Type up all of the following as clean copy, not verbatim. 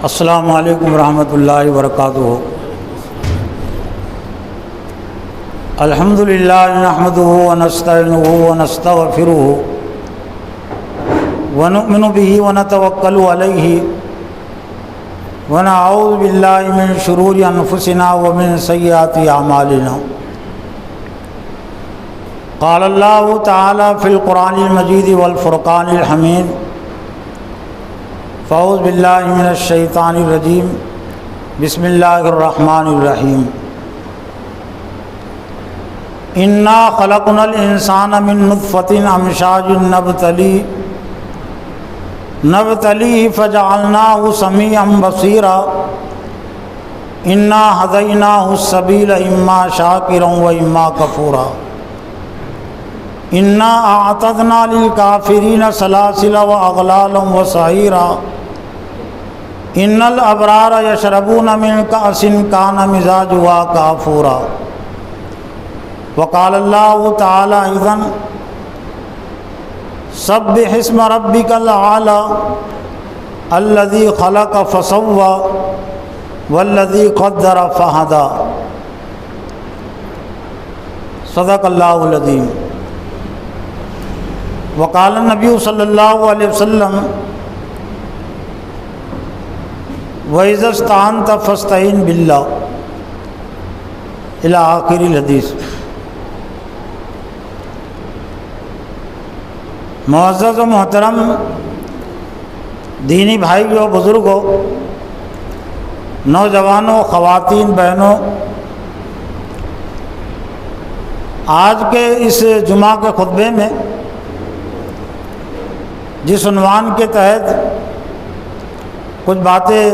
السلام علیکم ورحمۃ اللہ وبرکاتہ۔ الحمد للہ نحمده ونستعینه ونستغفره ونؤمن به ونتوکل علیہ ونعوذ باللہ من شرور انفسنا ومن سیئات اعمالنا۔ قال اللہ تعالی فی القرآن المجید والفرقان الحمید، فاعوذ باللہ من الشیطان الرجیم، بسم اللہ الرحمن الرحیم۔ انا خلقنا الانسان من نطفۃ امشاج نبتلیہ فجعلناہ سمیعا بصیرا انا ہدیناہ السبیل اما شاکرا واما کفورا انا اعتدنا للکافرین سلاسل واغلالا وسعیرا ان الابرار یشربون من کأس کان مزاجها کافورا۔ وقال اللہ تعالی اذن سبح اسم ربک الاعلی الذی خلق فسوى والذی قدر فہدی۔ صدق اللہ العظیم۔ وقال النبی صلی اللہ علیہ وسلم وَإِذَا اسْتَعَنْتَ فَاسْتَعِنْ بِاللَّهِ الی آخر الحدیث۔ معزز و محترم دینی بھائیو، بزرگوں، نوجوانوں، خواتین، بہنوں، آج کے اس جمعہ کے خطبے میں جس عنوان کے تحت کچھ باتیں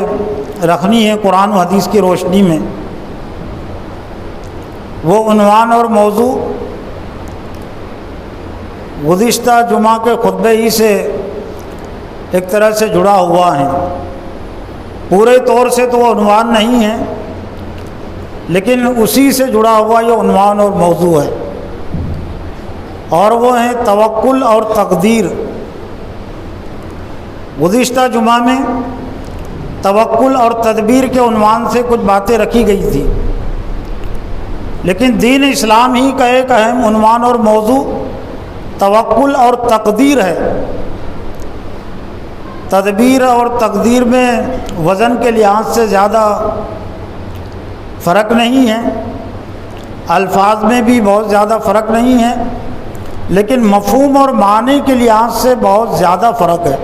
رکھنی ہیں قرآن و حدیث کی روشنی میں، وہ عنوان اور موضوع گزشتہ جمعہ کے خطبے ہی سے ایک طرح سے جڑا ہوا ہے۔ پورے طور سے تو وہ عنوان نہیں ہے، لیکن اسی سے جڑا ہوا یہ عنوان اور موضوع ہے، اور وہ ہے توکل اور تقدیر۔ گزشتہ جمعہ میں توکل اور تدبیر کے عنوان سے کچھ باتیں رکھی گئی تھی، لیکن دین اسلام ہی کا ایک اہم عنوان اور موضوع توکل اور تقدیر ہے۔ تدبیر اور تقدیر میں وزن کے لحاظ سے زیادہ فرق نہیں ہے، الفاظ میں بھی بہت زیادہ فرق نہیں ہے، لیکن مفہوم اور معنی کے لحاظ سے بہت زیادہ فرق ہے۔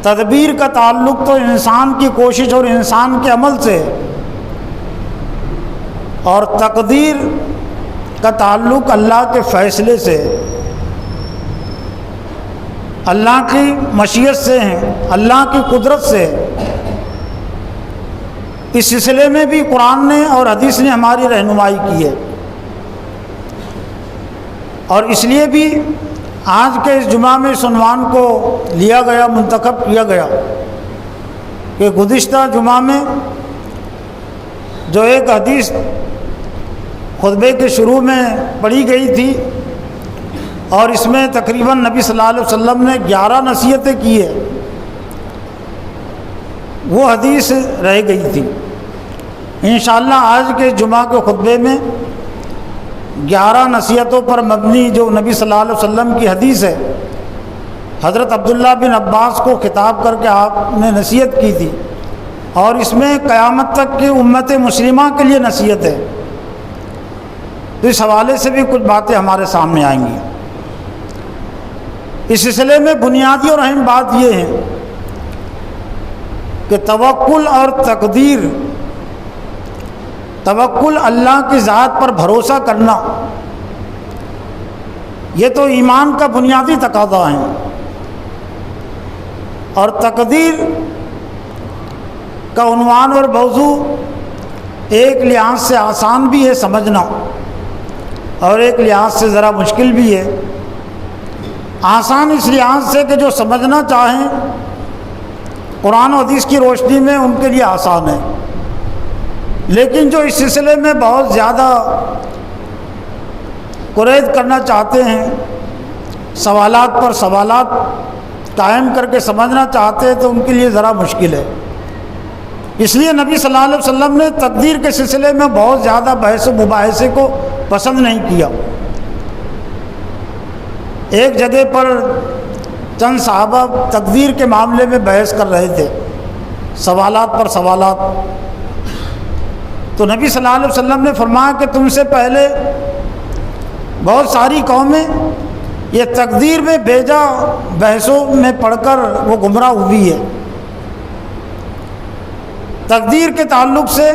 تدبیر کا تعلق تو انسان کی کوشش اور انسان کے عمل سے، اور تقدیر کا تعلق اللہ کے فیصلے سے، اللہ کی مشیت سے ہیں، اللہ کی قدرت سے۔ اس سلسلے میں بھی قرآن نے اور حدیث نے ہماری رہنمائی کی ہے، اور اس لیے بھی آج کے اس جمعہ میں اس عنوان کو لیا گیا، منتخب کیا گیا کہ گزشتہ جمعہ میں جو ایک حدیث خطبے کے شروع میں پڑھی گئی تھی، اور اس میں تقریباً نبی صلی اللہ علیہ وسلم نے 11 نصیحتیں کی ہے، وہ حدیث رہ گئی تھی۔ انشاءاللہ آج کے جمعہ کے خطبے میں 11 نصیحتوں پر مبنی جو نبی صلی اللہ علیہ وسلم کی حدیث ہے، حضرت عبداللہ بن عباس کو خطاب کر کے آپ نے نصیحت کی تھی، اور اس میں قیامت تک کی امت مسلمہ کے لیے نصیحت ہے۔ تو اس حوالے سے بھی کچھ باتیں ہمارے سامنے آئیں گی۔ اس سلسلے میں بنیادی اور اہم بات یہ ہے کہ توکل اور تقدیر، توکل اللہ کی ذات پر بھروسہ کرنا، یہ تو ایمان کا بنیادی تقاضا ہے، اور تقدیر کا عنوان اور موضوع ایک لحاظ سے آسان بھی ہے سمجھنا، اور ایک لحاظ سے ذرا مشکل بھی ہے۔ آسان اس لحاظ سے کہ جو سمجھنا چاہیں قرآن و حدیث کی روشنی میں ان کے لیے آسان ہے، لیکن جو اس سلسلے میں بہت زیادہ قرید کرنا چاہتے ہیں، سوالات پر سوالات قائم کر کے سمجھنا چاہتے ہیں، تو ان کے لیے ذرا مشکل ہے۔ اس لیے نبی صلی اللہ علیہ وسلم نے تقدیر کے سلسلے میں بہت زیادہ بحث و مباحثے کو پسند نہیں کیا۔ ایک جگہ پر چند صحابہ تقدیر کے معاملے میں بحث کر رہے تھے، سوالات پر سوالات، تو نبی صلی اللہ علیہ وسلم نے فرمایا کہ تم سے پہلے بہت ساری قومیں یہ تقدیر میں بیجا بحثوں میں پڑھ کر وہ گمراہ ہوئی ہے۔ تقدیر کے تعلق سے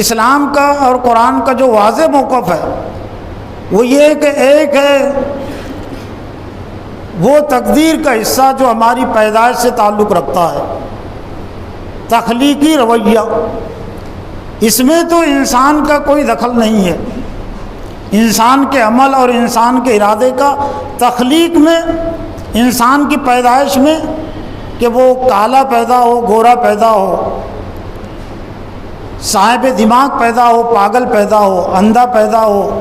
اسلام کا اور قرآن کا جو واضح موقف ہے وہ یہ کہ ایک ہے وہ تقدیر کا حصہ جو ہماری پیدائش سے تعلق رکھتا ہے، تخلیقی رویہ، اس میں تو انسان کا کوئی دخل نہیں ہے، انسان کے عمل اور انسان کے ارادے کا تخلیق میں، انسان کی پیدائش میں، کہ وہ کالا پیدا ہو، گورا پیدا ہو، صاحب دماغ پیدا ہو، پاگل پیدا ہو، اندھا پیدا ہو،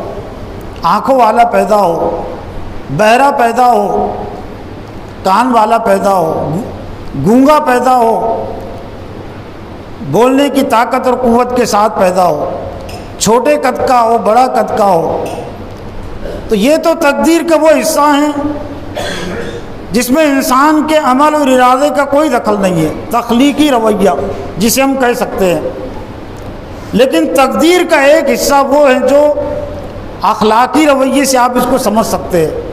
آنکھوں والا پیدا ہو، بہرا پیدا ہو، کان والا پیدا ہو، گونگا پیدا ہو، بولنے کی طاقت اور قوت کے ساتھ پیدا ہو، چھوٹے قد کا ہو، بڑا قد کا ہو، تو یہ تو تقدیر کا وہ حصہ ہیں جس میں انسان کے عمل اور ارادے کا کوئی دخل نہیں ہے، تخلیقی رویہ جسے ہم کہہ سکتے ہیں۔ لیکن تقدیر کا ایک حصہ وہ ہے جو اخلاقی رویے سے آپ اس کو سمجھ سکتے ہیں۔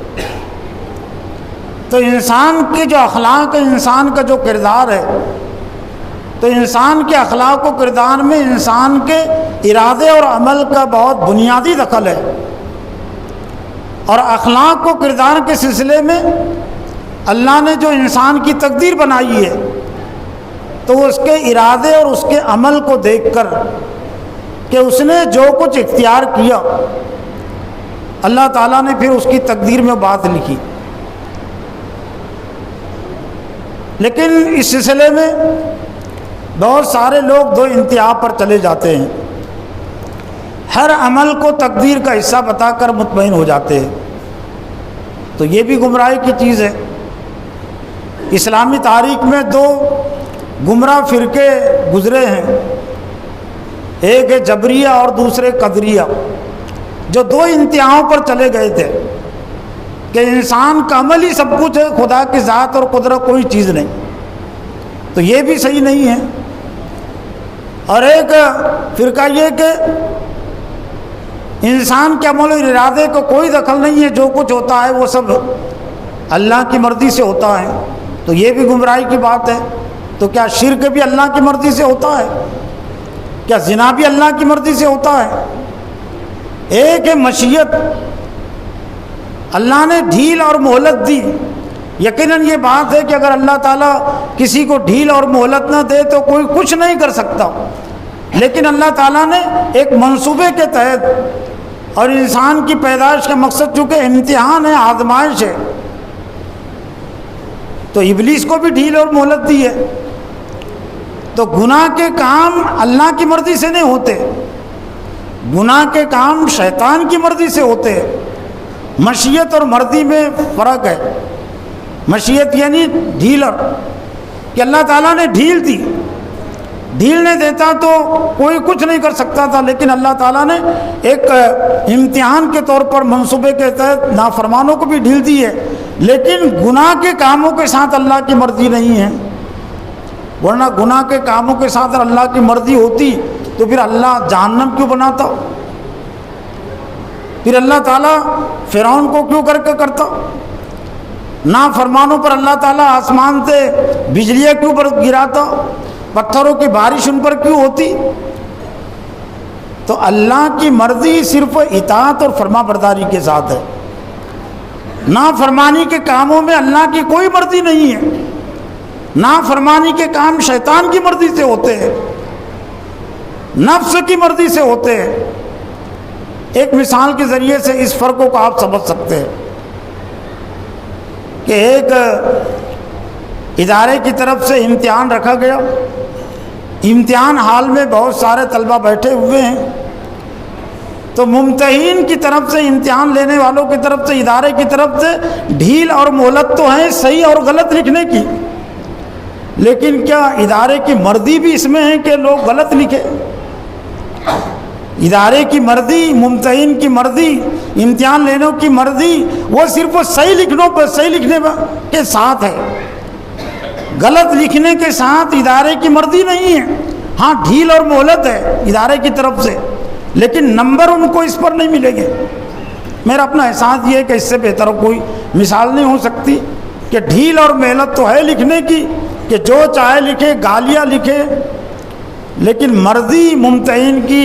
تو انسان کے جو اخلاق ہے، انسان کا جو کردار ہے، تو انسان کے اخلاق و کردار میں انسان کے ارادے اور عمل کا بہت بنیادی دخل ہے، اور اخلاق و کردار کے سلسلے میں اللہ نے جو انسان کی تقدیر بنائی ہے تو اس کے ارادے اور اس کے عمل کو دیکھ کر کہ اس نے جو کچھ اختیار کیا، اللہ تعالیٰ نے پھر اس کی تقدیر میں بات لکھی۔ لیکن اس سلسلے میں بہت سارے لوگ دو انتہا پر چلے جاتے ہیں، ہر عمل کو تقدیر کا حصہ بتا کر مطمئن ہو جاتے ہیں، تو یہ بھی گمراہی کی چیز ہے۔ اسلامی تاریخ میں دو گمراہ فرقے گزرے ہیں، ایک ہے جبریہ اور دوسرے قدریہ، جو دو انتہاؤں پر چلے گئے تھے کہ انسان کا عمل ہی سب کچھ ہے، خدا کی ذات اور قدرت کوئی چیز نہیں، تو یہ بھی صحیح نہیں ہے۔ اور ایک فرقہ یہ کہ انسان کے عمل اور ارادے کو کوئی دخل نہیں ہے، جو کچھ ہوتا ہے وہ سب اللہ کی مرضی سے ہوتا ہے، تو یہ بھی گمراہی کی بات ہے۔ تو کیا شرک بھی اللہ کی مرضی سے ہوتا ہے؟ کیا زنا بھی اللہ کی مرضی سے ہوتا ہے؟ ایک ہے مشیت، اللہ نے ڈھیل اور مہلت دی، یقیناً یہ بات ہے کہ اگر اللہ تعالیٰ کسی کو ڈھیل اور مہلت نہ دے تو کوئی کچھ نہیں کر سکتا، لیکن اللہ تعالیٰ نے ایک منصوبے کے تحت، اور انسان کی پیدائش کا مقصد چونکہ امتحان ہے، آزمائش ہے، تو ابلیس کو بھی ڈھیل اور مہلت دی ہے۔ تو گناہ کے کام اللہ کی مرضی سے نہیں ہوتے، گناہ کے کام شیطان کی مرضی سے ہوتے ہیں۔ مشیت اور مرضی میں فرق ہے۔ مشیت یعنی ڈھیلر، کہ اللہ تعالیٰ نے ڈھیل دی، ڈھیل نہیں دیتا تو کوئی کچھ نہیں کر سکتا تھا، لیکن اللہ تعالیٰ نے ایک امتحان کے طور پر منصوبے کے تحت نافرمانوں کو بھی ڈھیل دی ہے، لیکن گناہ کے کاموں کے ساتھ اللہ کی مرضی نہیں ہے، ورنہ گناہ کے کاموں کے ساتھ اگر اللہ کی مرضی ہوتی تو پھر اللہ جہنم کیوں بناتا؟ پھر اللہ تعالیٰ فرعون کو کیوں کر کے کرتا؟ نافرمانوں پر اللہ تعالیٰ آسمان سے بجلیاں کیوں گراتا؟ پتھروں کی بارش ان پر کیوں ہوتی؟ تو اللہ کی مرضی صرف اطاعت اور فرما برداری کے ساتھ ہے، نافرمانی کے کاموں میں اللہ کی کوئی مرضی نہیں ہے۔ نافرمانی کے کام شیطان کی مرضی سے ہوتے ہیں، نفس کی مرضی سے ہوتے ہیں۔ ایک مثال کے ذریعے سے اس فرق کو آپ سمجھ سکتے ہیں کہ ایک ادارے کی طرف سے امتحان رکھا گیا، امتحان حال میں بہت سارے طلبہ بیٹھے ہوئے ہیں، تو ممتحن کی طرف سے، امتحان لینے والوں کی طرف سے، ادارے کی طرف سے ڈھیل اور مہلت تو ہے صحیح اور غلط لکھنے کی، لیکن کیا ادارے کی مرضی بھی اس میں ہے کہ لوگ غلط لکھیں؟ ادارے کی مرضی، ممتحن کی مرضی، امتحان لینے کی مرضی وہ صرف صحیح لکھنے کے ساتھ ہے، غلط لکھنے کے ساتھ ادارے کی مرضی نہیں ہے۔ ہاں ڈھیل اور مہلت ہے ادارے کی طرف سے، لیکن نمبر ان کو اس پر نہیں ملیں گے۔ میرا اپنا احساس یہ ہے کہ اس سے بہتر کوئی مثال نہیں ہو سکتی کہ ڈھیل اور مہلت تو ہے لکھنے کی کہ جو چاہے لکھے، گالیاں لکھے، لیکن مرضی ممتحن کی،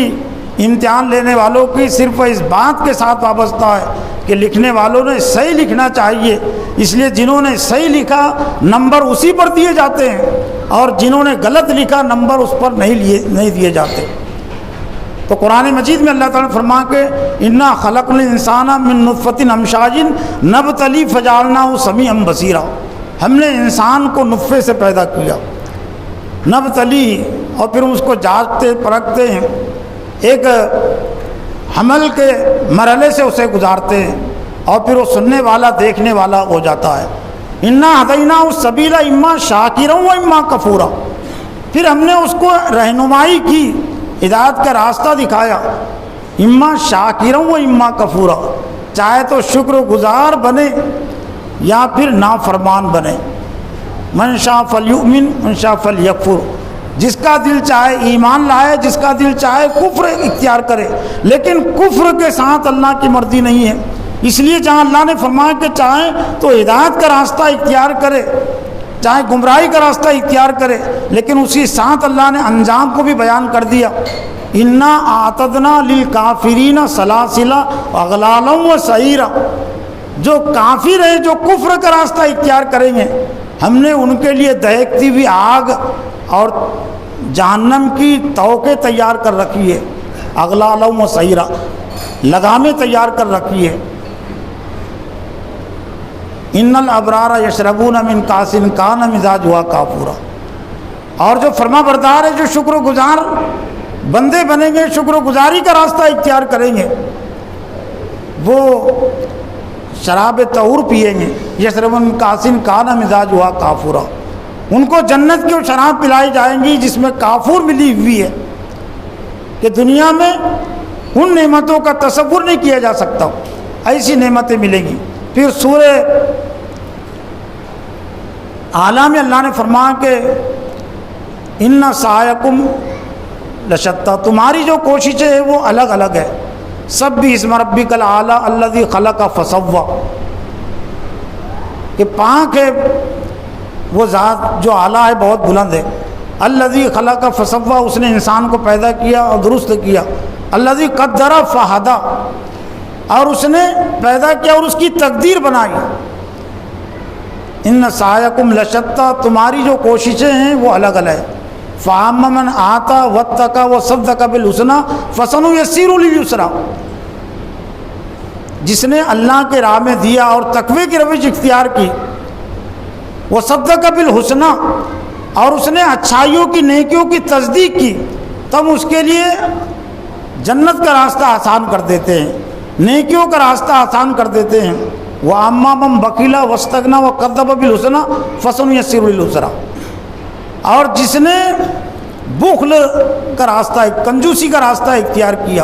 امتحان لینے والوں کی صرف اس بات کے ساتھ وابستہ ہے کہ لکھنے والوں نے صحیح لکھنا چاہیے، اس لیے جنہوں نے صحیح لکھا نمبر اسی پر دیے جاتے ہیں، اور جنہوں نے غلط لکھا نمبر اس پر نہیں دیے جاتے۔ تو قرآن مجید میں اللہ تعالیٰ نے فرمایا کہ انا خلقنا الانسان من نطفۃ امشاج نبتلی فجعلناہ سمیعا بصیرا، ہم نے انسان کو نطفے سے پیدا کیا، نبتلی، اور پھر اس کو جانچتے پرکھتے ہیں، ایک حمل کے مرحلے سے اسے گزارتے ہیں، اور پھر وہ سننے والا دیکھنے والا ہو جاتا ہے۔ انا ہدیناہ السبیل اما شاکرا و اما کفورا، پھر ہم نے اس کو رہنمائی کی، ہدایت کا راستہ دکھایا، اما شاکرا و اما کفورا، چاہے تو شکر گزار بنے یا پھر نافرمان بنے۔ من شاء فلیؤمن من شاء فلیکفر، جس کا دل چاہے ایمان لائے، جس کا دل چاہے کفر اختیار کرے، لیکن کفر کے ساتھ اللہ کی مرضی نہیں ہے۔ اس لیے جہاں اللہ نے فرمایا کہ چاہے تو ہدایت کا راستہ اختیار کرے، چاہے گمراہی کا راستہ اختیار کرے، لیکن اسی ساتھ اللہ نے انجام کو بھی بیان کر دیا، انا اعتدنا للکافرین سلاسل واغلالا وسعیرا، جو کافر ہیں، جو کفر کا راستہ اختیار کریں گے، ہم نے ان کے لیے دہکتی ہوئی آگ اور جہنم کی توقع تیار کر رکھی ہے، اغلالا وسعیرا، لگامیں تیار کر رکھی ہے۔ ان الابرار یشربون من کاس کان مزاجها کافورا، اور جو فرما بردار ہے، جو شکر گزار بندے بنیں گے، شکر گزاری کا راستہ اختیار کریں گے، وہ شراب طہور پیئیں گے، یشربون من کاس کان مزاجها کافورا، ان کو جنت کی شراب پلائی جائیں گی جس میں کافور ملی ہوئی ہے، کہ دنیا میں ان نعمتوں کا تصور نہیں کیا جا سکتا، ایسی نعمتیں ملیں گی۔ پھر سورہ اعلیٰ میں اللہ نے فرمایا کہ ان سعیکم لشتی، تمہاری جو کوششیں ہیں وہ الگ الگ ہے، سبح اسم ربک الاعلیٰ الذی خلق فسوی، کہ پاک ہے وہ ذات جو اعلیٰ ہے، بہت بلند ہے، الذی خلق فسوی، اس نے انسان کو پیدا کیا اور درست کیا، الذی قدر فہدی، اور اس نے پیدا کیا اور اس کی تقدیر بنائی۔ ان سعیکم لشتی، تمہاری جو کوششیں ہیں وہ الگ الگ ہے، فاما من آتی واتقی وصدق بالحسنی فسنیسرہ للعسری، جس نے اللہ کے راہ میں دیا اور تقوی کی روش اختیار کی، وصدق بالحسنی، اور اس نے اچھائیوں کی، نیکیوں کی تصدیق کی، تب اس کے لیے جنت کا راستہ آسان کر دیتے ہیں، نیکیوں کا راستہ آسان کر دیتے ہیں۔ وَأَمَّا مَن بَخِلَ وَاسْتَغْنَىٰ وَكَذَّبَ بِالْحُسْنَىٰ فَسَنُيَسِّرُهُ لِلْعُسْرَىٰ، اور جس نے بخل کا راستہ، کنجوسی کا راستہ اختیار کیا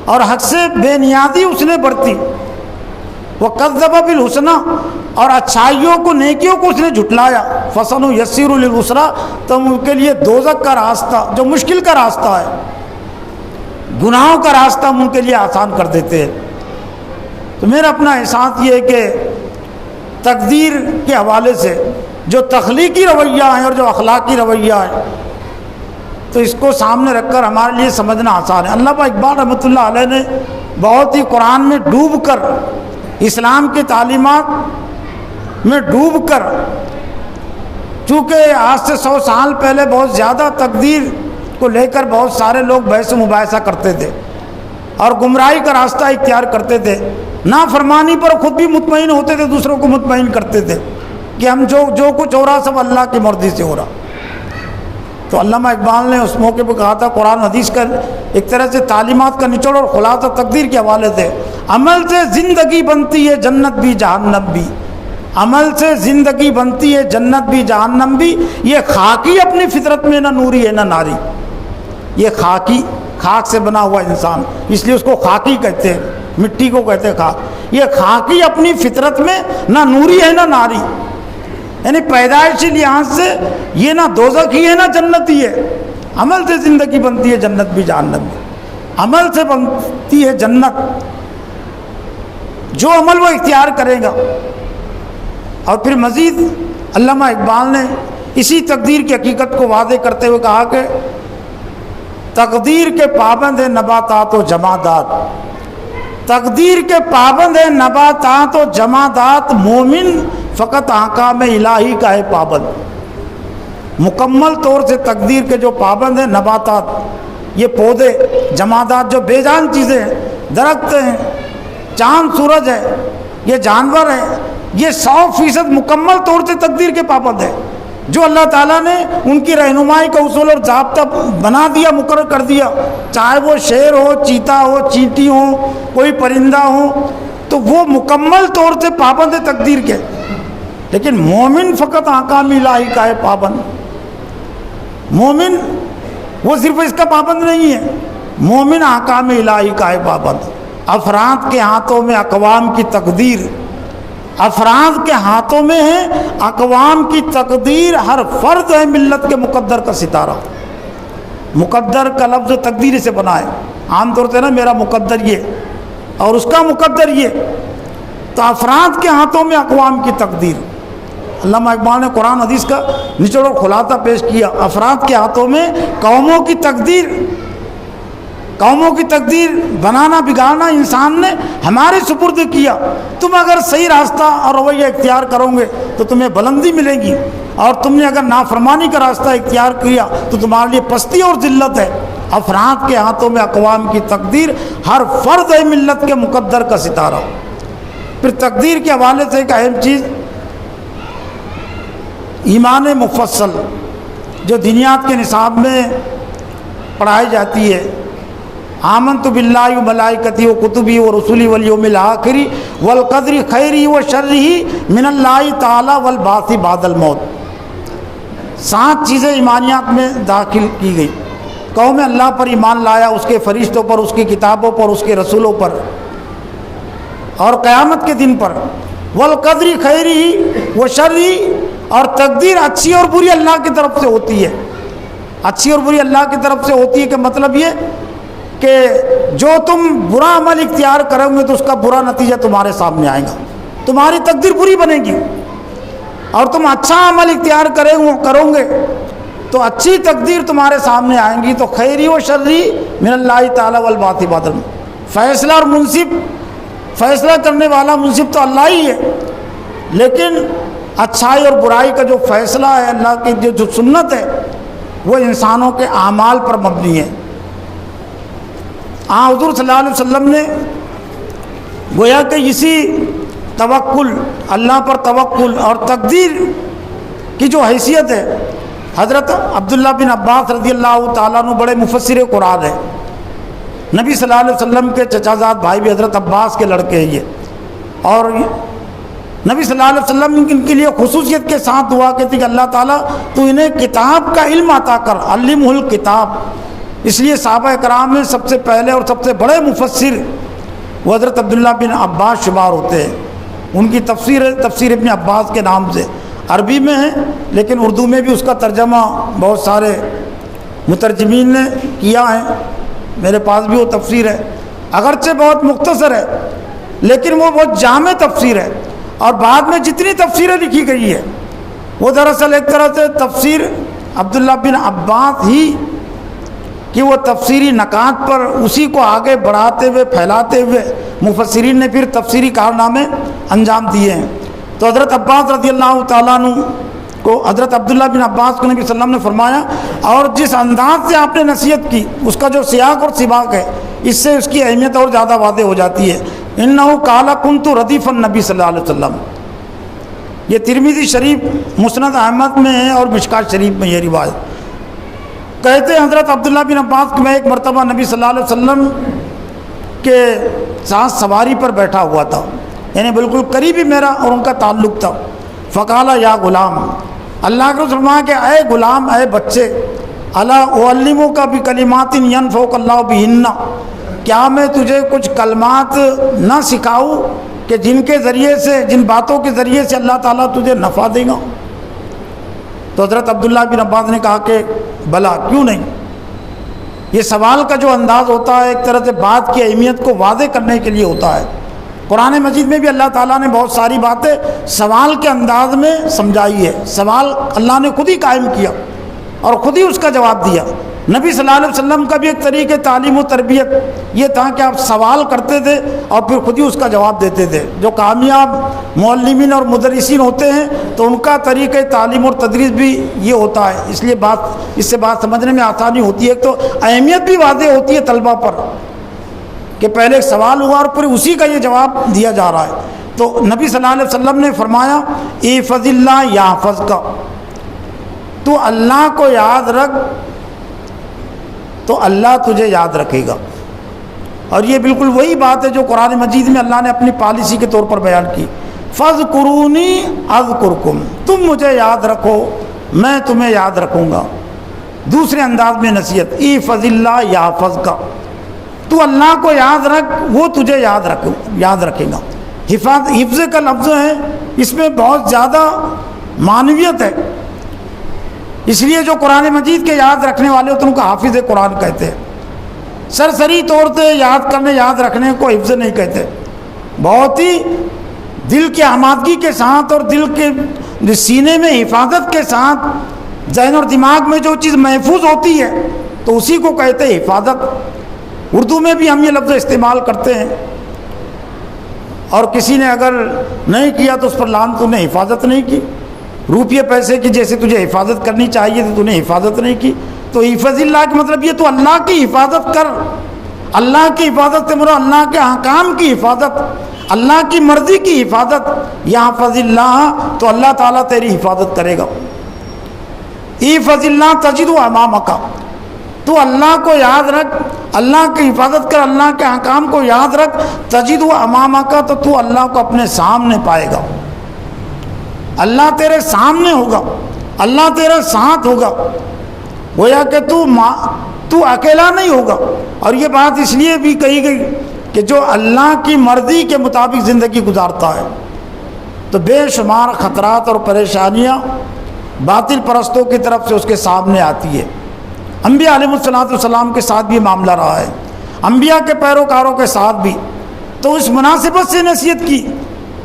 اور حق سے بے نیازی اس نے برتی، وَكَذَّبَ بِالْحُسْنَىٰ، اور اچھائیوں کو، نیکیوں کو اس نے جھٹلایا، فَسَنُيَسِّرُهُ لِلْعُسْرَىٰ، تو ان کے لیے دوزخ کا راستہ، جو مشکل کا راستہ ہے، گناہوں کا راستہ ہم ان کے لیے آسان کر دیتے ہیں۔ تو میرا اپنا احساس یہ ہے کہ تقدیر کے حوالے سے جو تخلیقی رویہ ہیں اور جو اخلاقی رویہ ہے، تو اس کو سامنے رکھ کر ہمارے لیے سمجھنا آسان ہے۔ علامہ اقبال رحمۃ اللہ علیہ نے بہت ہی قرآن میں ڈوب کر، اسلام کی تعلیمات میں ڈوب کر، چونکہ آج سے 100 سال پہلے بہت زیادہ تقدیر کو لے کر بہت سارے لوگ بحث و مباحثہ کرتے تھے اور گمراہی کا راستہ اختیار کرتے تھے، نافرمانی پر خود بھی مطمئن ہوتے تھے، دوسروں کو مطمئن کرتے تھے کہ ہم جو کچھ ہو رہا سب اللہ کی مرضی سے ہو رہا۔ تو علامہ اقبال نے اس موقع پہ کہا تھا، قرآن حدیث کا ایک طرح سے تعلیمات کا نچوڑ اور خلاصہ تقدیر کے حوالے سے، عمل سے زندگی بنتی ہے جنت بھی جہنم بھی، عمل سے زندگی بنتی ہے، جنت بھی جہنم بھی۔ یہ خاکی اپنی فطرت میں نہ نوری ہے نہ ناری، یہ خاکی، خاک سے بنا ہوا انسان، اس لیے اس کو خاکی کہتے ہیں، مٹی کو کہتے ہیں خاک۔ یہ خاکی اپنی فطرت میں نہ نوری ہے نہ ناری، یعنی پیدائشی لحاظ سے یہ نہ دوزخی ہے نہ جنتی ہے۔ عمل سے زندگی بنتی ہے، جنت بھی جہنم بھی۔ عمل سے بنتی ہے جنت، جو عمل وہ اختیار کرے گا۔ اور پھر مزید علامہ اقبال نے اسی تقدیر کی حقیقت کو واضح کرتے ہوئے کہا کہ تقدیر کے پابند ہیں نباتات و جمادات، تقدیر کے پابند ہیں نباتات و جمادات، مومن فقط احکام الہی کا ہے پابند۔ مکمل طور سے تقدیر کے جو پابند ہیں نباتات، یہ پودے، جمادات جو بے جان چیزیں ہیں، درخت ہیں، چاند سورج ہے، یہ جانور ہیں، یہ 100% مکمل طور سے تقدیر کے پابند ہے۔ جو اللہ تعالیٰ نے ان کی رہنمائی کا اصول اور ضابطہ بنا دیا، مقرر کر دیا، چاہے وہ شیر ہو، چیتا ہو، چینٹی ہو، کوئی پرندہ ہو، تو وہ مکمل طور سے پابند ہے تقدیر کے۔ لیکن مومن فقط احکام الہی کا ہے پابند۔ مومن وہ صرف اس کا پابند نہیں ہے، مومن احکام الہی کا ہے پابند۔ افراد کے ہاتھوں میں اقوام کی تقدیر، افراد کے ہاتھوں میں ہے اقوام کی تقدیر، ہر فرد ہے ملت کے مقدر کا ستارہ۔ مقدر کا لفظ تقدیر سے بنا ہے، عام طور سے نا میرا مقدر یہ اور اس کا مقدر یہ، تو افراد کے ہاتھوں میں اقوام کی تقدیر۔ علامہ اقبال نے قرآن حدیث کا نچوڑ اور خلاصہ پیش کیا، افراد کے ہاتھوں میں قوموں کی تقدیر، قوموں کی تقدیر بنانا بگاڑنا انسان نے ہمارے سپرد کیا۔ تم اگر صحیح راستہ اور رویہ اختیار کرو گے تو تمہیں بلندی ملے گی، اور تم نے اگر نافرمانی کا راستہ اختیار کیا تو تمہارے لیے پستی اور ذلت ہے۔ افراد کے ہاتھوں میں اقوام کی تقدیر، ہر فرد ہے ملت کے مقدر کا ستارہ۔ پھر تقدیر کے حوالے سے ایک اہم چیز ایمان مفصل جو دینیات کے نصاب میں پڑھائی جاتی ہے، آمنت باللہ و ملائکتی و کتبی و رسولی والیوم الآخری والقدر خیری و شرری من اللہ تعالی والبعث بعد الموت۔ 7 چیزیں ایمانیات میں داخل کی گئی۔ قوم اللہ پر ایمان لایا، اس کے فرشتوں پر، اس کی کتابوں پر، اس کے رسولوں پر، اور قیامت کے دن پر۔ والقدر خیری و شرری، اور تقدیر اچھی اور بری اللہ کی طرف سے ہوتی ہے۔ اچھی اور بری اللہ کی طرف سے ہوتی ہے کہ مطلب یہ کہ جو تم برا عمل اختیار کرو گے تو اس کا برا نتیجہ تمہارے سامنے آئے گا، تمہاری تقدیر بری بنے گی۔ اور تم اچھا عمل اختیار کرو گے تو اچھی تقدیر تمہارے سامنے آئیں گی۔ تو خیری و شرری من اللہ تعالی والبعث بعد الموت۔ فیصلہ اور منصف، فیصلہ کرنے والا منصف تو اللہ ہی ہے، لیکن اچھائی اور برائی کا جو فیصلہ ہے، اللہ کی جو سنت ہے، وہ انسانوں کے اعمال پر مبنی ہے۔ حضور صلی اللہ علیہ وسلم نے گویا کہ اسی توکل، اللہ پر توکل اور تقدیر کی جو حیثیت ہے، حضرت عبداللہ بن عباس رضی اللہ تعالیٰ عنہ بڑے مفسر قرآن ہے، نبی صلی اللہ علیہ وسلم کے چچا زاد بھائی بھی حضرت عباس کے لڑکے ہیں یہ، اور نبی صلی اللہ علیہ وسلم ان کے لیے خصوصیت کے ساتھ دعا کہتی کہ اللہ تعالیٰ تو انہیں کتاب کا علم عطا کر، علمہ الکتاب۔ اس لیے صحابہ کرام میں سب سے پہلے اور سب سے بڑے مفسر وہ حضرت عبداللہ بن عباس شمار ہوتے ہیں۔ ان کی تفسیر ابن عباس کے نام سے عربی میں ہے، لیکن اردو میں بھی اس کا ترجمہ بہت سارے مترجمین نے کیا ہے۔ میرے پاس بھی وہ تفسیر ہے، اگرچہ بہت مختصر ہے لیکن وہ بہت جامع تفسیر ہے۔ اور بعد میں جتنی تفسیریں لکھی گئی ہے وہ دراصل ایک طرح سے تفسیر عبداللہ بن عباس ہی کہ وہ تفسیری نکات پر اسی کو آگے بڑھاتے ہوئے پھیلاتے ہوئے مفسرین نے پھر تفسیری کارنامے انجام دیے ہیں۔ تو حضرت عباس رضی اللہ تعالیٰ عنہ کو، حضرت عبداللہ بن عباس کو نبی صلی اللہ علیہ وسلم نے فرمایا، اور جس انداز سے آپ نے نصیحت کی اس کا جو سیاق اور سباق ہے، اس سے اس کی اہمیت اور زیادہ واضح ہو جاتی ہے۔ انہ قال کنت ردیف النبی صلی اللہ علیہ وسلم، یہ ترمذی شریف، مسند احمد میں ہے اور مشکات شریف میں یہ روایت کہتے ہیں حضرت عبداللہ بن عباس کہ میں ایک مرتبہ نبی صلی اللہ علیہ وسلم کے ساتھ سواری پر بیٹھا ہوا تھا، یعنی بالکل قریبی میرا اور ان کا تعلق تھا۔ فقال یا غلام، اللہ کے رسول فرمایا کہ اے غلام، اے بچے، الا اعلمک بکلمات ینفعک اللہ بہن، کیا میں تجھے کچھ کلمات نہ سکھاؤں کہ جن کے ذریعے سے، جن باتوں کے ذریعے سے اللہ تعالیٰ تجھے نفع دے گا؟ تو حضرت عبداللہ بن عباس نے کہا کہ بلا، کیوں نہیں۔ یہ سوال کا جو انداز ہوتا ہے ایک طرح سے بات کی اہمیت کو واضح کرنے کے لیے ہوتا ہے۔ قرآن مجید میں بھی اللہ تعالیٰ نے بہت ساری باتیں سوال کے انداز میں سمجھائی ہے۔ سوال اللہ نے خود ہی قائم کیا اور خود ہی اس کا جواب دیا۔ نبی صلی اللہ علیہ وسلم کا بھی ایک طریقہ تعلیم و تربیت یہ تھا کہ آپ سوال کرتے تھے اور پھر خود ہی اس کا جواب دیتے تھے۔ جو کامیاب معلمین اور مدرسین ہوتے ہیں تو ان کا طریقہ تعلیم اور تدریس بھی یہ ہوتا ہے، اس لیے اس سے بات سمجھنے میں آسانی ہوتی ہے۔ تو اہمیت بھی واضح ہوتی ہے طلبہ پر کہ پہلے ایک سوال ہوا اور پھر اسی کا یہ جواب دیا جا رہا ہے۔ تو نبی صلی اللہ علیہ وسلم نے فرمایا احفظ اللہ یحفظک، تو اللہ کو یاد رکھ تو اللہ تجھے یاد رکھے گا۔ اور یہ بالکل وہی بات ہے جو قرآن مجید میں اللہ نے اپنی پالیسی کے طور پر بیان کی، فاذکرونی اذکرکم، تم مجھے یاد رکھو میں تمہیں یاد رکھوں گا۔ دوسرے انداز میں نصیحت، احفظ اللہ یحفظک، تو اللہ کو یاد رکھ وہ تجھے یاد رکھے گا۔ حفظ کا لفظ ہے، اس میں بہت زیادہ معنویت ہے، اس لیے جو قرآن مجید کے یاد رکھنے والے ہوتے ہیں ان کو حافظ قرآن کہتے ہیں۔ سرسری طور سے یاد رکھنے کو حفظ نہیں کہتے، بہت ہی دل کی آمادگی کے ساتھ اور دل کے سینے میں حفاظت کے ساتھ ذہن اور دماغ میں جو چیز محفوظ ہوتی ہے تو اسی کو کہتے ہیں حفاظت۔ اردو میں بھی ہم یہ لفظ استعمال کرتے ہیں، اور کسی نے اگر نہیں کیا تو اس پر لعن، تو نے حفاظت نہیں کی۔ روپیے پیسے کی جیسے تجھے حفاظت کرنی چاہیے تو نے حفاظت نہیں کی۔ تو حفظ اللہ کا مطلب یہ تو اللہ کی حفاظت کر، اللہ کی حفاظت سے مراد اللہ کے احکام کی حفاظت، اللہ کی مرضی کی حفاظت۔ یحفظ اللہ تو اللہ تعالیٰ تیری حفاظت کرے گا۔ احفظ اللہ تجد امامک، تو اللہ کو یاد رکھ، اللہ کی حفاظت کر، اللہ کے احکام کو یاد رکھ، تجد امامک، تو اللہ کو اپنے سامنے پائے گا۔ اللہ تیرے سامنے ہوگا، اللہ تیرے ساتھ ہوگا، گویا کہ تو اکیلا نہیں ہوگا۔ اور یہ بات اس لیے بھی کہی گئی کہ جو اللہ کی مرضی کے مطابق زندگی گزارتا ہے تو بے شمار خطرات اور پریشانیاں باطل پرستوں کی طرف سے اس کے سامنے آتی ہے۔ انبیاء علیہ السلام کے ساتھ بھی معاملہ رہا ہے، انبیاء کے پیروکاروں کے ساتھ بھی۔ تو اس مناسبت سے نصیحت کی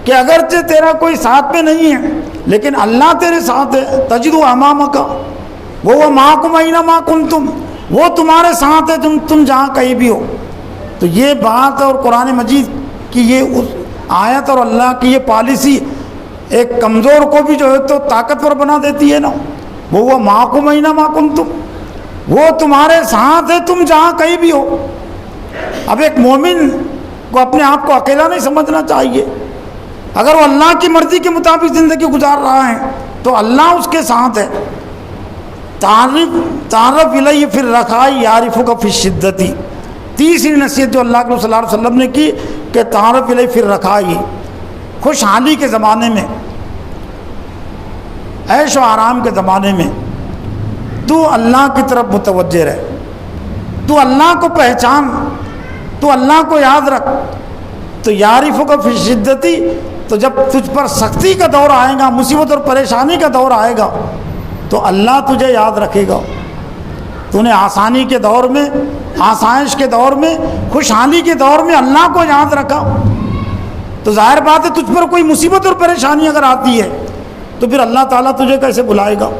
کہ اگرچہ تیرا کوئی ساتھ میں نہیں ہے لیکن اللہ تیرے ساتھ ہے۔ تجد امامک وہو معکم اینما کنتم، وہ تمہارے ساتھ ہے تم جہاں کہیں بھی ہو۔ تو یہ بات اور قرآن مجید کی یہ آیت اور اللہ کی یہ پالیسی ایک کمزور کو بھی جو ہے تو طاقتور بنا دیتی ہے نا۔ وہو معکم اینما کنتم، وہ تمہارے ساتھ ہے تم جہاں کہیں بھی ہو۔ اب ایک مومن کو اپنے آپ کو اکیلا نہیں سمجھنا چاہیے۔ اگر وہ اللہ کی مرضی کے مطابق زندگی گزار رہا ہے تو اللہ اس کے ساتھ ہے۔ تعرف الیہ فی الرخاء یعرفک فی الشدۃ، تیسری نصیحت جو اللہ کے صلی اللہ علیہ وسلم نے کی کہ تعرف الیہ فی الرخاء، خوشحالی کے زمانے میں، عیش و آرام کے زمانے میں تو اللہ کی طرف متوجہ رہ، تو اللہ کو پہچان، تو اللہ کو یاد رکھ۔ تو یعرفک فی الشدۃ، تو جب تجھ پر سختی کا دور آئے گا، مصیبت اور پریشانی کا دور آئے گا تو اللہ تجھے یاد رکھے گا۔ تو نے آسانی کے دور میں، آسائش کے دور میں، خوشحالی کے دور میں اللہ کو یاد رکھا تو ظاہر بات ہے تجھ پر کوئی مصیبت اور پریشانی اگر آتی ہے تو پھر اللہ تعالیٰ تجھے کیسے بلائے گا۔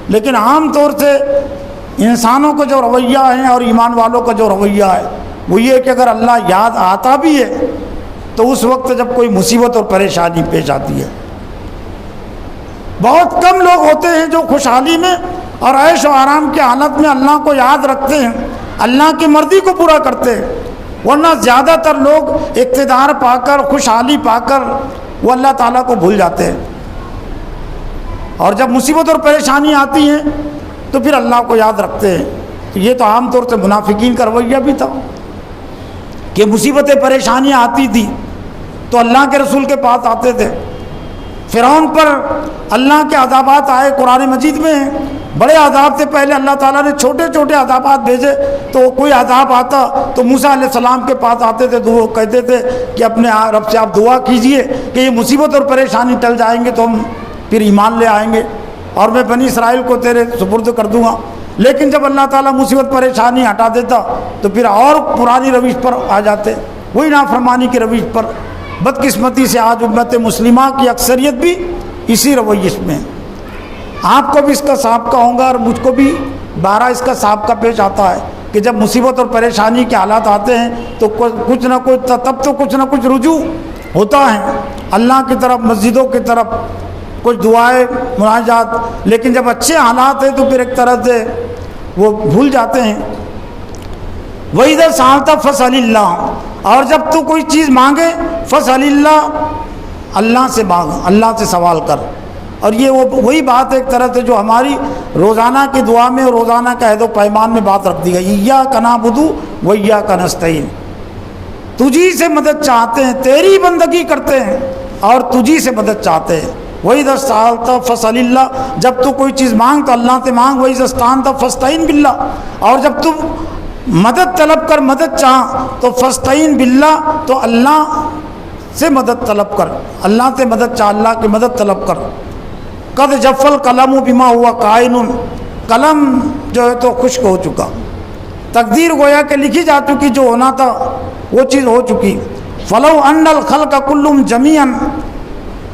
لیکن عام طور سے انسانوں کا جو رویہ ہے اور ایمان والوں کا جو رویہ ہے وہ یہ کہ اگر اللہ یاد آتا بھی ہے تو اس وقت جب کوئی مصیبت اور پریشانی پیش آتی ہے۔ بہت کم لوگ ہوتے ہیں جو خوشحالی میں اور عیش و آرام کی حالت میں اللہ کو یاد رکھتے ہیں، اللہ کی مرضی کو پورا کرتے ہیں، ورنہ زیادہ تر لوگ اقتدار پا کر، خوشحالی پا کر وہ اللہ تعالیٰ کو بھول جاتے ہیں، اور جب مصیبت اور پریشانی آتی ہیں تو پھر اللہ کو یاد رکھتے ہیں۔ تو یہ تو عام طور سے منافقین کا رویہ بھی تھا کہ مصیبتیں پریشانیاں آتی تھی تو اللہ کے رسول کے پاس آتے تھے۔ فرعون پر اللہ کے عذابات آئے، قرآن مجید میں ہیں، بڑے عذاب سے پہلے اللہ تعالیٰ نے چھوٹے چھوٹے عذابات بھیجے، تو کوئی عذاب آتا تو موسیٰ علیہ السلام کے پاس آتے تھے، تو وہ کہتے تھے کہ اپنے رب سے آپ دعا کیجئے کہ یہ مصیبت اور پریشانی ٹل جائیں گے تو ہم پھر ایمان لے آئیں گے اور میں بنی اسرائیل کو تیرے سپرد کر دوں گا۔ لیکن جب اللہ تعالیٰ مصیبت پریشانی ہٹا دیتا تو پھر اور پرانی روش پر آ جاتے، وہی نافرمانی کی روش پر۔ بدقسمتی سے آج امت مسلمہ کی اکثریت بھی اسی رویش میں ہے۔ آپ کو بھی اس کا سابقہ ہوگا اور مجھ کو بھی بارہ اس کا سابقہ پیش آتا ہے کہ جب مصیبت اور پریشانی کے حالات آتے ہیں تو کچھ نہ کچھ تب تو کچھ نہ کچھ رجوع ہوتا ہے اللہ کی طرف، مسجدوں کی طرف، کچھ دعائیں مناجات، لیکن جب اچھے حالات ہیں تو پھر ایک طرح سے وہ بھول جاتے ہیں۔ وَإِذَا سَأَلْتَ فَاسْأَلِ اللَّهَ، اور جب تو کوئی چیز مانگے فَاسْأَلِ اللَّهَ، اللہ سے مانگ، اللہ سے سوال کر۔ اور یہ وہی بات ایک طرح سے جو ہماری روزانہ کی دعا میں اور روزانہ کا عہد و پیمان میں بات رکھ دی گئی، إِيَّاكَ نَعْبُدُ وَإِيَّاكَ نَسْتَعِينُ، تجھی سے مدد چاہتے ہیں، تیری بندگی کرتے ہیں اور تجھی سے مدد چاہتے ہیں۔ وَإِذَا سَأَلْتَ فَاسْأَلِ اللَّهَ، جب تو کوئی چیز مانگ تو اللہ سے مانگ۔ وَإِذَا اسْتَعَنْتَ فَاسْتَعِن بِاللَّهِ، اور جب تو مدد طلب کر، مدد چاہ تو فَاسْتَعِن بِاللَّهِ، تو اللہ سے مدد طلب کر، اللہ سے مدد چاہ، اللہ کی مدد طلب کر۔ قَدْ جَفَّ الْقَلَمُ بِمَا هُوَ قَائِنٌ، قلم جو ہے تو خشک ہو چکا، تقدیر گویا کہ لکھی جا چکی، جو ہونا تھا وہ چیز ہو چکی۔ فَلَوْ أَنَّ الْخَلْقَ كُلُّهُمْ جَمِيعًا،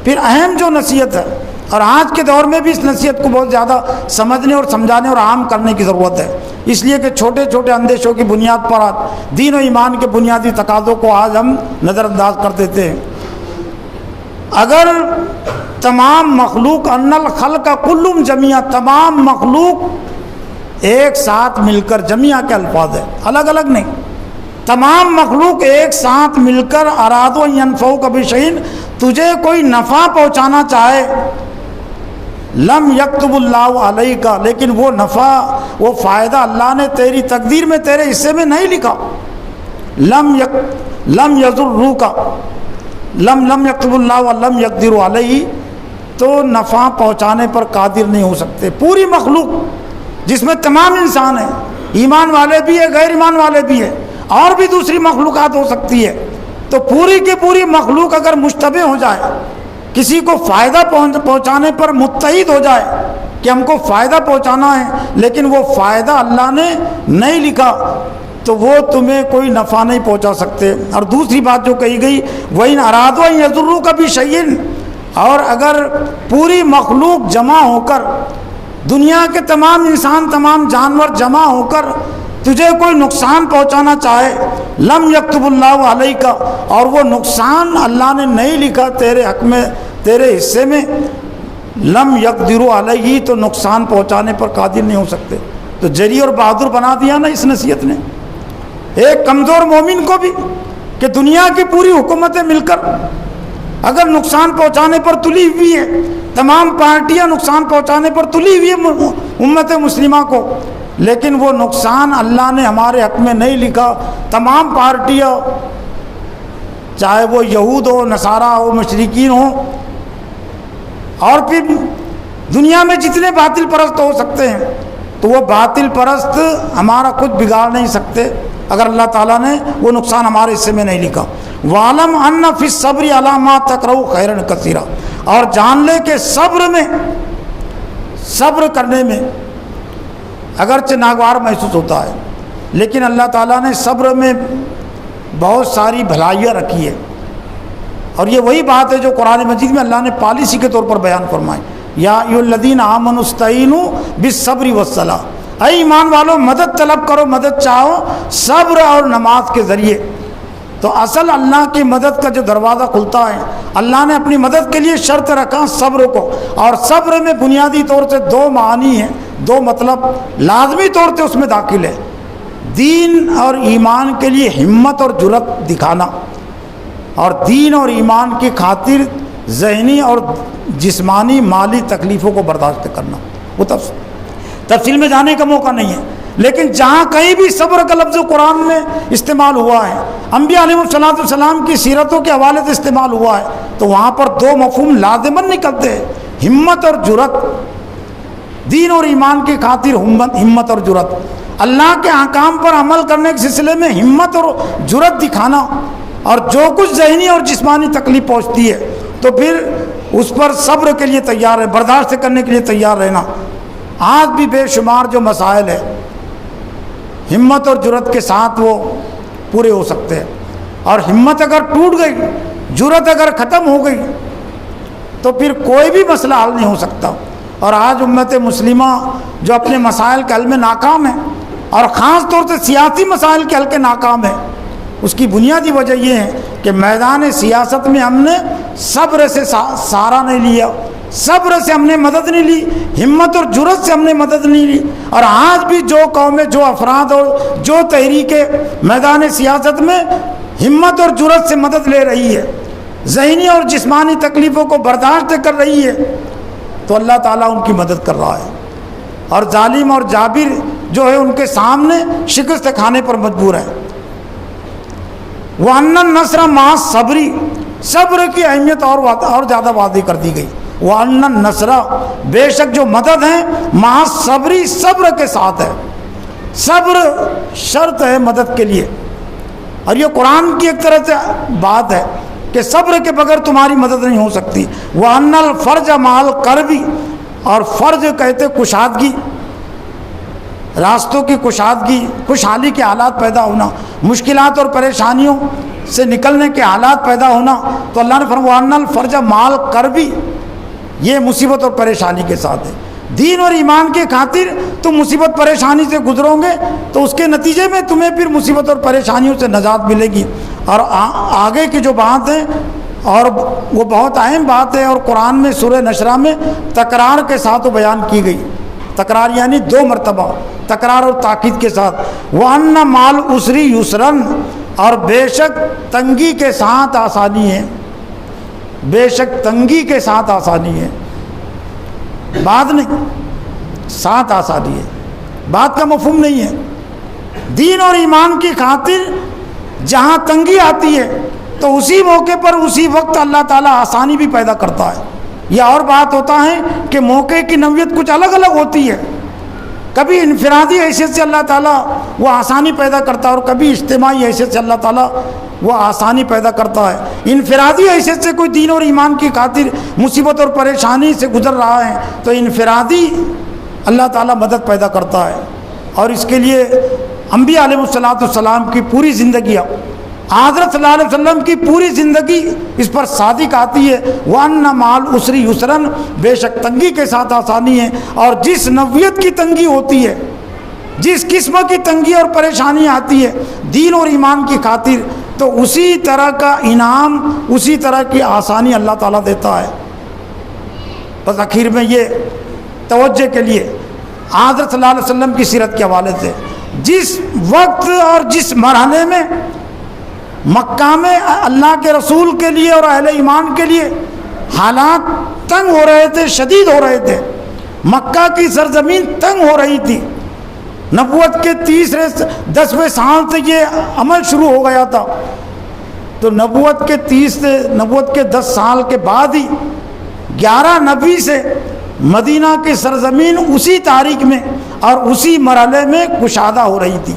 پھر اہم جو نصیحت ہے، اور آج کے دور میں بھی اس نصیحت کو بہت زیادہ سمجھنے اور سمجھانے اور عام کرنے کی ضرورت ہے، اس لیے کہ چھوٹے چھوٹے اندیشوں کی بنیاد پر آج دین و ایمان کے بنیادی تقاضوں کو آج ہم نظر انداز کر دیتے ہیں۔ اگر تمام مخلوق، ان الخلق کلهم جميعا، تمام مخلوق ایک ساتھ مل کر، جميعا کے الفاظ ہیں، الگ الگ نہیں، تمام مخلوق ایک ساتھ مل کر ارادوا ينفعوك بشيء، تجھے کوئی نفع پہنچانا چاہے، لم یکتب اللہ علیک، لیکن وہ نفع، وہ فائدہ اللہ نے تیری تقدیر میں، تیرے حصے میں نہیں لکھا۔ لم یضروک، لم یکتب اللہ ولم یقدر علیہ، تو نفع پہنچانے پر قادر نہیں ہو سکتے۔ پوری مخلوق جس میں تمام انسان ہیں، ایمان والے بھی ہیں، غیر ایمان والے بھی ہیں، اور بھی دوسری مخلوقات ہو سکتی ہے، تو پوری کی پوری مخلوق اگر مشتبہ ہو جائے، کسی کو فائدہ پہنچانے پر متحد ہو جائے کہ ہم کو فائدہ پہنچانا ہے، لیکن وہ فائدہ اللہ نے نہیں لکھا، تو وہ تمہیں کوئی نفع نہیں پہنچا سکتے۔ اور دوسری بات جو کہی گئی، وَإِنْ أَرَادُوا أَنْ يَضُرُّوكَ بِشَيْءٍ، اور اگر پوری مخلوق جمع ہو کر، دنیا کے تمام انسان، تمام جانور جمع ہو کر تجھے کوئی نقصان پہنچانا چاہے، لم یکتب اللہ علیک، اور وہ نقصان اللہ نے نہیں لکھا تیرے حق میں، تیرے حصے میں، لم یقدروا علیہ، تو نقصان پہنچانے پر قادر نہیں ہو سکتے۔ تو جری اور بہادر بنا دیا نا اس نصیحت نے ایک کمزور مومن کو بھی، کہ دنیا کی پوری حکومتیں مل کر اگر نقصان پہنچانے پر تلی ہوئی ہے، تمام پارٹیاں نقصان پہنچانے پر تلی ہوئی ہے امت مسلمہ کو، لیکن وہ نقصان اللہ نے ہمارے حق میں نہیں لکھا۔ تمام پارٹیاں، چاہے وہ یہود ہو، نصارہ ہو، مشرکین ہو، اور پھر دنیا میں جتنے باطل پرست ہو سکتے ہیں، تو وہ باطل پرست ہمارا کچھ بگاڑ نہیں سکتے اگر اللہ تعالیٰ نے وہ نقصان ہمارے حصے میں نہیں لکھا۔ وَعَلَمْ أَنَّ فِي الصَّبْرِ عَلَى مَا تَكْرَهُ خَيْرًا كَثِيرًا، اور جان لے کہ صبر میں، صبر کرنے میں اگرچہ ناگوار محسوس ہوتا ہے، لیکن اللہ تعالیٰ نے صبر میں بہت ساری بھلائیاں رکھی ہے، اور یہ وہی بات ہے جو قرآن مجید میں اللہ نے پالیسی کے طور پر بیان فرمائی، یا ایھا الذین آمنوا استعینوا بالصبر والصلاۃ، اے ایمان والو مدد طلب کرو، مدد چاہو صبر اور نماز کے ذریعے۔ تو اصل اللہ کی مدد کا جو دروازہ کھلتا ہے، اللہ نے اپنی مدد کے لیے شرط رکھا صبر کو، اور صبر میں بنیادی طور سے دو معنی ہیں، دو مطلب لازمی طور سے اس میں داخل ہے، دین اور ایمان کے لیے ہمت اور جرأت دکھانا، اور دین اور ایمان کی خاطر ذہنی اور جسمانی مالی تکلیفوں کو برداشت کرنا۔ وہ تفصیل میں جانے کا موقع نہیں ہے، لیکن جہاں کہیں بھی صبر کا لفظ قرآن میں استعمال ہوا ہے، انبیاء علیہ السلام کی سیرتوں کے حوالے سے استعمال ہوا ہے، تو وہاں پر دو مفہوم لازماً نکلتے ہیں، ہمت اور جرأت۔ دین اور ایمان کی خاطر ہمت اور جرأت، اللہ کے احکام پر عمل کرنے کے سلسلے میں ہمت اور جرأت دکھانا، اور جو کچھ ذہنی اور جسمانی تکلیف پہنچتی ہے تو پھر اس پر صبر کے لیے تیار ہے، برداشت کرنے کے لیے تیار رہنا۔ آج بھی بے شمار جو مسائل ہے ہمت اور جرأت کے ساتھ وہ پورے ہو سکتے ہیں، اور ہمت اگر ٹوٹ گئی، جرأت اگر ختم ہو گئی تو پھر کوئی بھی مسئلہ حل نہیں ہو سکتا۔ اور آج امت مسلمہ جو اپنے مسائل کے حل میں ناکام ہے، اور خاص طور سے سیاسی مسائل کے حل کے ناکام ہے، اس کی بنیادی وجہ یہ ہے کہ میدان سیاست میں ہم نے صبر سے سہارا نہیں لیا، صبر سے ہم نے مدد نہیں لی، ہمت اور جرأت سے ہم نے مدد نہیں لی۔ اور آج بھی جو قومیں، جو افراد اور جو تحریکیں میدان سیاست میں ہمت اور جرأت سے مدد لے رہی ہے، ذہنی اور جسمانی تکلیفوں کو برداشت کر رہی ہے، تو اللہ تعالیٰ ان کی مدد کر رہا ہے، اور ظالم اور جابر جو ہے ان کے سامنے شکست کھانے پر مجبور ہے۔ وَأَنَّ النَّصْرَ مَعَ الصَّبْرِ، صبر کی اہمیت اور زیادہ واضح کر دی گئی۔ وَأَنَّ النَّصْرَ، بے شک جو مدد ہے، مَعَ الصَّبْرِ، صبر کے ساتھ ہے۔ صبر شرط ہے مدد کے لیے، اور یہ قرآن کی ایک طرح سے بات ہے کہ صبر کے بغیر تمہاری مدد نہیں ہو سکتی۔ وَأَنَّ الْفَرْجَ مَعَ الْكَرْبِ، اور فرج کہتے کشادگی، راستوں کی کشادگی، خوشحالی کے حالات پیدا ہونا، مشکلات اور پریشانیوں سے نکلنے کے حالات پیدا ہونا، تو اللہ نے فرمایا وَأَنَّ الْفَرْجَ مَعَ الْكَرْبِ، یہ مصیبت اور پریشانی کے ساتھ ہے۔ دین اور ایمان کے خاطر تم مصیبت پریشانی سے گزرو گے تو اس کے نتیجے میں تمہیں پھر مصیبت اور پریشانیوں سے نجات ملے گی۔ اور آگے کی جو بات ہے، اور وہ بہت اہم بات ہے، اور قرآن میں سورہ نشرہ میں تکرار کے ساتھ وہ بیان کی گئی، تکرار یعنی 2 مرتبہ تکرار اور تاکید کے ساتھ۔ وَأَنَّ مَعَ الْعُسْرِ يُسْرًا، اور بے شک تنگی کے ساتھ آسانی ہے، بے شک تنگی کے ساتھ آسانی ہے، بات نہیں، ساتھ آسانی ہے، بات کا مفہوم نہیں ہے۔ دین اور ایمان کی خاطر جہاں تنگی آتی ہے تو اسی موقع پر اسی وقت اللہ تعالیٰ آسانی بھی پیدا کرتا ہے۔ یہ اور بات ہوتا ہے کہ موقع کی نوعیت کچھ الگ الگ ہوتی ہے، کبھی انفرادی حیثیت سے اللہ تعالیٰ وہ آسانی پیدا کرتا ہے، اور کبھی اجتماعی حیثیت سے اللہ تعالیٰ وہ آسانی پیدا کرتا ہے۔ انفرادی حیثیت سے کوئی دین اور ایمان کی خاطر مصیبت اور پریشانی سے گزر رہا ہے تو انفرادی اللہ تعالیٰ مدد پیدا کرتا ہے، اور اس کے لیے انبیاء علیہ السلام کی پوری زندگی، حضرت صلی اللہ علیہ وسلم کی پوری زندگی اس پر صادق آتی ہے۔ وَأَنَّ مَعَ الْعُسْرِ يُسْرًا، بے شک تنگی کے ساتھ آسانی ہے، اور جس نوعیت کی تنگی ہوتی ہے، جس قسم کی تنگی اور پریشانی آتی ہے دین اور ایمان کی خاطر، تو اسی طرح کا انعام، اسی طرح کی آسانی اللہ تعالیٰ دیتا ہے۔ بس آخر میں یہ توجہ کے لیے حضرت صلی اللہ علیہ وسلم کی سیرت کے حوالے سے، جس وقت اور جس مرحلے میں مکہ میں اللہ کے رسول کے لیے اور اہل ایمان کے لیے حالات تنگ ہو رہے تھے، شدید ہو رہے تھے، مکہ کی سرزمین تنگ ہو رہی تھی، نبوت کے 10ویں سال سے یہ عمل شروع ہو گیا تھا، تو نبوت کے 10 سال کے بعد ہی 11 نبی سے مدینہ کی سرزمین اسی تاریخ میں اور اسی مرحلے میں کشادہ ہو رہی تھی،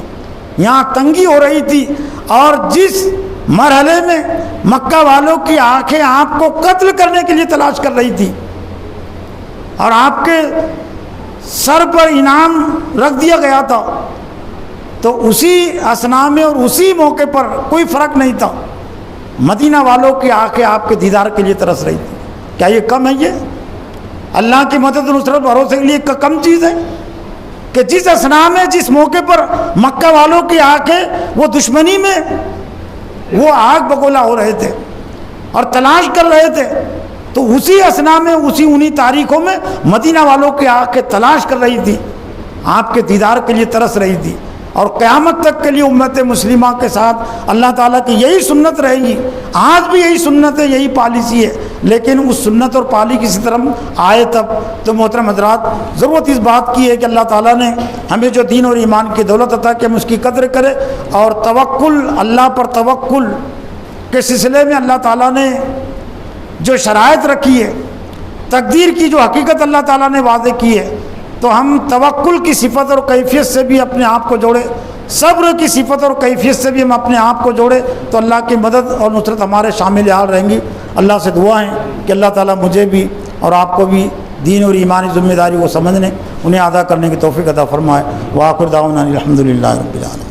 یہاں تنگی ہو رہی تھی، اور جس مرحلے میں مکہ والوں کی آنکھیں آپ کو قتل کرنے کے لیے تلاش کر رہی تھی، اور آپ کے سر پر انعام رکھ دیا گیا تھا، تو اسی اثنا میں اور اسی موقع پر کوئی فرق نہیں تھا، مدینہ والوں کی آنکھیں آپ کے دیدار کے لیے ترس رہی تھی۔ کیا یہ کم ہے؟ یہ اللہ کی مدد نصرت بھروسے کے لیے کم چیز ہے کہ جس اثنا میں، جس موقع پر مکہ والوں کی آنکھیں وہ دشمنی میں وہ آگ بگولا ہو رہے تھے اور تلاش کر رہے تھے، تو اسی اثنا میں، انہی تاریخوں میں مدینہ والوں کی آنکھیں تلاش کر رہی تھی، آپ کے دیدار کے لیے ترس رہی تھی۔ اور قیامت تک کے لیے امت مسلمہ کے ساتھ اللہ تعالیٰ کی یہی سنت رہے گی. آج بھی یہی سنت ہے, یہی پالیسی ہے, لیکن اس سنت اور پالی کسی طرح آئے تب. تو محترم حضرات, ضرورت اس بات کی ہے کہ اللہ تعالیٰ نے ہمیں جو دین اور ایمان کی دولت عطا کہ ہم اس کی قدر کریں, اور توکل, اللہ پر توکل کے سلسلے میں اللہ تعالیٰ نے جو شرائط رکھی ہے, تقدیر کی جو حقیقت اللہ تعالیٰ نے واضح کی ہے, تو ہم توکل کی صفت اور کیفیت سے بھی اپنے آپ کو جوڑے, صبر کی صفت اور کیفیت سے بھی ہم اپنے آپ کو جوڑے, تو اللہ کی مدد اور نصرت ہمارے شامل حال رہیں گی. اللہ سے دعا ہے کہ اللہ تعالیٰ مجھے بھی اور آپ کو بھی دین اور ایمانی ذمہ داری کو سمجھنے, انہیں ادا کرنے کی توفیق عطا فرمائے. وآخر دعوانا الحمد للہ رب العالمین.